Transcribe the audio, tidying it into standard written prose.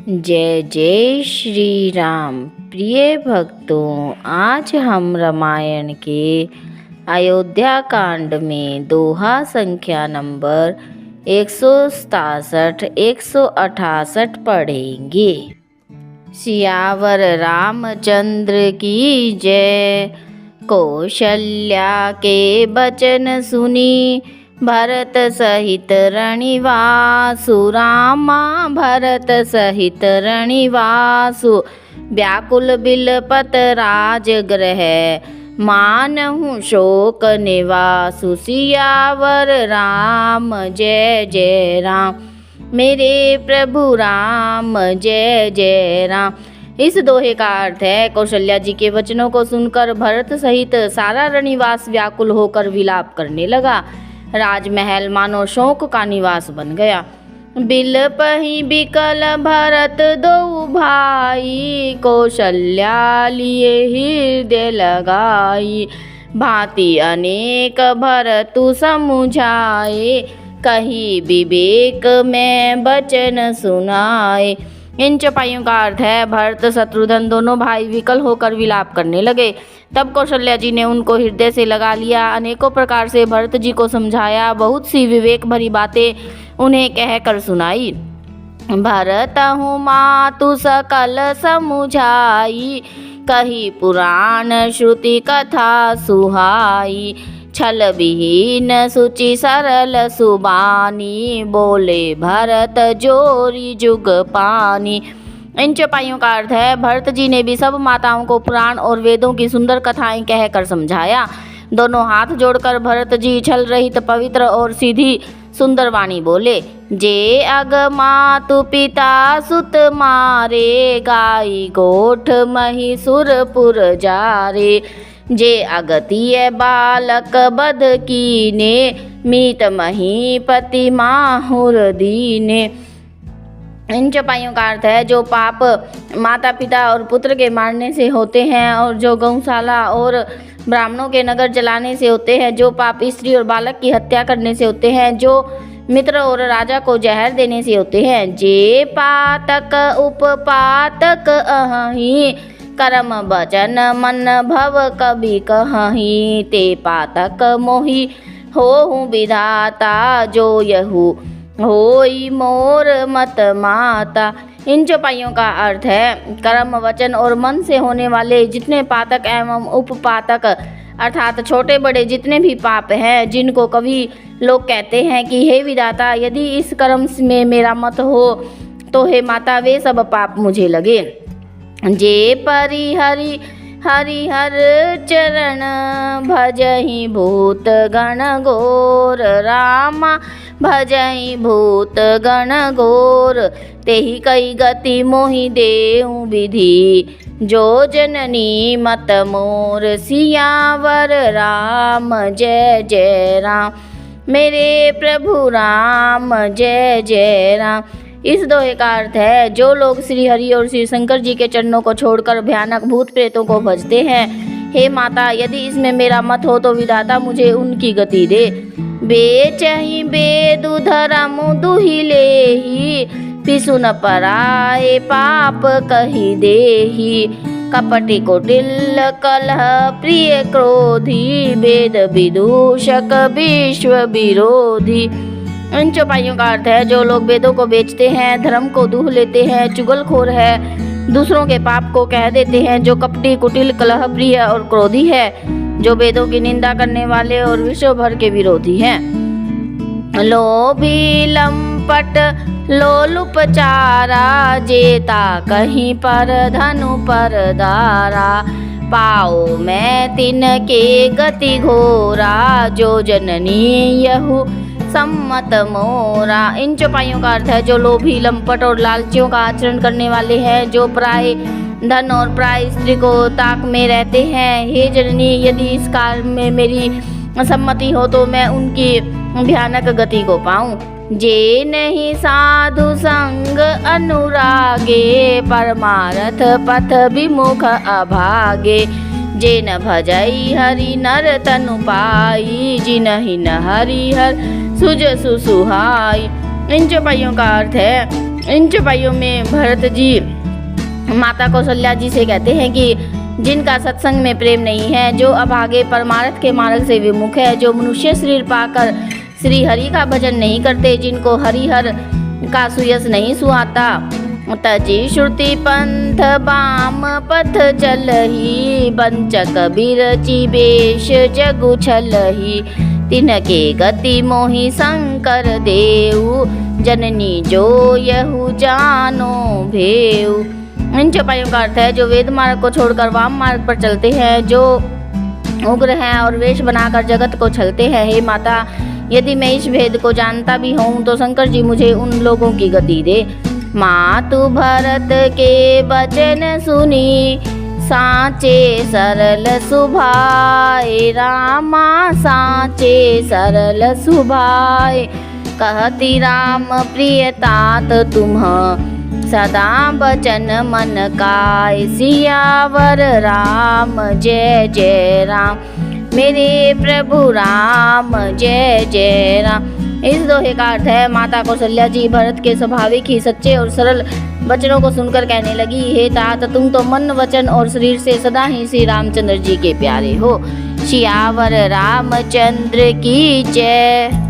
जय जय श्री राम। प्रिय भक्तों, आज हम रामायण के अयोध्या कांड में दोहा संख्या नंबर 167 168 पढ़ेंगे। सियावर रामचंद्र की जय। कौशल्या के बचन सुनी भरत सहित रणिवासु। रामा भरत सहित रणिवासु। व्याकुल बिलपत राजगृह मानहु शोक निवासु। सियावर राम जय जय राम। मेरे प्रभु राम जय जय राम। इस दोहे का अर्थ है, कौशल्या जी के वचनों को सुनकर भरत सहित सारा रणिवास व्याकुल होकर विलाप करने लगा। राजमहल मानो शोक का निवास बन गया। बिलपहि बिकल भरत दो भाई। कौशल्या लिए हृदय लगाई। भांति अनेक भरतु समुझाए। कही विवेक में बचन सुनाए। इन चौपाइयों का अर्थ है, भरत शत्रुघ्न दोनों भाई विकल होकर विलाप करने लगे। तब कौशल्या जी ने उनको हृदय से लगा लिया। अनेकों प्रकार से भरत जी को समझाया। बहुत सी विवेक भरी बातें उन्हें कहकर सुनाई। भरत हूँ मातु सकल समुझाई। कही पुराण श्रुति कथा सुहाई। छल विहीन सुचि सरल सुबानी। बोले भरत जोरी जुग पानी। इन चौपाइयों का अर्थ है, भरत जी ने भी सब माताओं को पुराण और वेदों की सुंदर कथाएं कहकर समझाया। दोनों हाथ जोड़कर भरत जी छल रहित पवित्र और सीधी सुंदर वाणी बोले। जे अग मातु पिता सुत मारे। गाई गोठ मही सुरपुर जारे। जे अगतिय बालक बध कीने। मीत मही पति माहुर दीने। इन चौपाइयों का अर्थ है, जो पाप माता पिता और पुत्र के मारने से होते हैं और जो गौशाला और ब्राह्मणों के नगर जलाने से होते हैं, जो पाप स्त्री और बालक की हत्या करने से होते हैं, जो मित्र और राजा को जहर देने से होते हैं। जे पातक उपपातक अहि। कर्म वचन मन भव कभी कहीं। ते पातक मोहि होहु विधाता। जो यहु होई मोर मत माता। इन चौपाइयों का अर्थ है, कर्म वचन और मन से होने वाले जितने पातक एवं उपपातक अर्थात छोटे बड़े जितने भी पाप हैं, जिनको कभी लोग कहते हैं कि हे विधाता, यदि इस कर्म में मेरा मत हो तो हे माता वे सब पाप मुझे लगे। जे परिहरि हरिहर चरण भजहि भूत गण घोर। रामा भजहि भूत गण घोर। तेहि कई गति मोहि देहु विधि। जो जननी मत मोर। सियावर राम जय जय राम। मेरे प्रभु राम जय जय राम। इस दोहे का अर्थ है, जो लोग श्री हरि और श्री शंकर जी के चरणों को छोड़कर भयानक भूत प्रेतों को भजते हैं, हे माता, यदि इसमें मेरा मत हो तो विधाता मुझे उनकी गति दे। बेचहि बेदु धरम दुहि लेहि। पिसुन पराए पाप कहि देहि। कपटि कुटिल कलह प्रिय क्रोधी। वेद विदूषक विश्व विरोधी। इन चौपाइयों का अर्थ है, जो लोग वेदों को बेचते हैं, धर्म को दूह लेते हैं, चुगलखोर है, दूसरों के पाप को कह देते हैं, जो कपटी कुटिल कलह प्रिय और क्रोधी है, जो वेदों की निंदा करने वाले और विश्व भर के विरोधी हैं। लोभी लंपट लोलुपचारा। जेता कहीं पर धनु पर दारा। पाओ मैं तिनके गति घोरा। जो जननी यहु सम्मत मोरा। इन चौपाइयों का अर्थ है, जो लोभी लंपट और लालचियों का आचरण करने वाले हैं, जो प्राय धन और प्राय स्त्री को ताक में रहते हैं। हे जननी, यदि इस काल में मेरी सम्मति हो तो मैं उनकी भयानक गति को पाऊं। जे नहीं साधु संग अनुरागे। परमारथ पथ विमुख अभागे। जे न भजई हरि नर तनु पाई। जिनहि न हरि हर सुज सुसुहाई। इन चौपाइयों का अर्थ है, इन चौपाइयों में भरत जी माता कौशल्या जी से कहते हैं कि जिनका सत्संग में प्रेम नहीं है, जो अभागे परमार्थ के मार्ग से विमुख है, जो मनुष्य शरीर पाकर श्री हरि का भजन नहीं करते, जिनको हरिहर का सुयस नहीं सुहाता, तजी श्रुति पंथ बाम पथ चलही, बंचक बिरची बेश जगु छलही, तिनके गति मोहि शंकर देऊ, जननी जो यहु जानो भेऊ। इन चौपाइयों का अर्थ है जो वेद मार्ग को छोड़कर वाम मार्ग पर चलते हैं, जो उग्र हैं और वेश बनाकर जगत को छलते हैं। हे माता, यदि मैं इस भेद को जानता भी हूँ तो शंकर जी मुझे उन लोगों की गति दे। मातु भरत के वचन सुनी, साचे सरल सुभाए, रामा साचे सरल सुभाए, कहती राम प्रिय तात तुम, सदा बचन मन काय, सियावर राम जय जय राम, मेरे प्रभु राम जय जय राम। इस दोहे का अर्थ है माता कौशल्या जी भरत के स्वाभाविक ही सच्चे और सरल वचनों को सुनकर कहने लगी, हे तात, तुम तो मन वचन और शरीर से सदा ही श्री रामचंद्र जी के प्यारे हो। सियावर रामचंद्र की जय।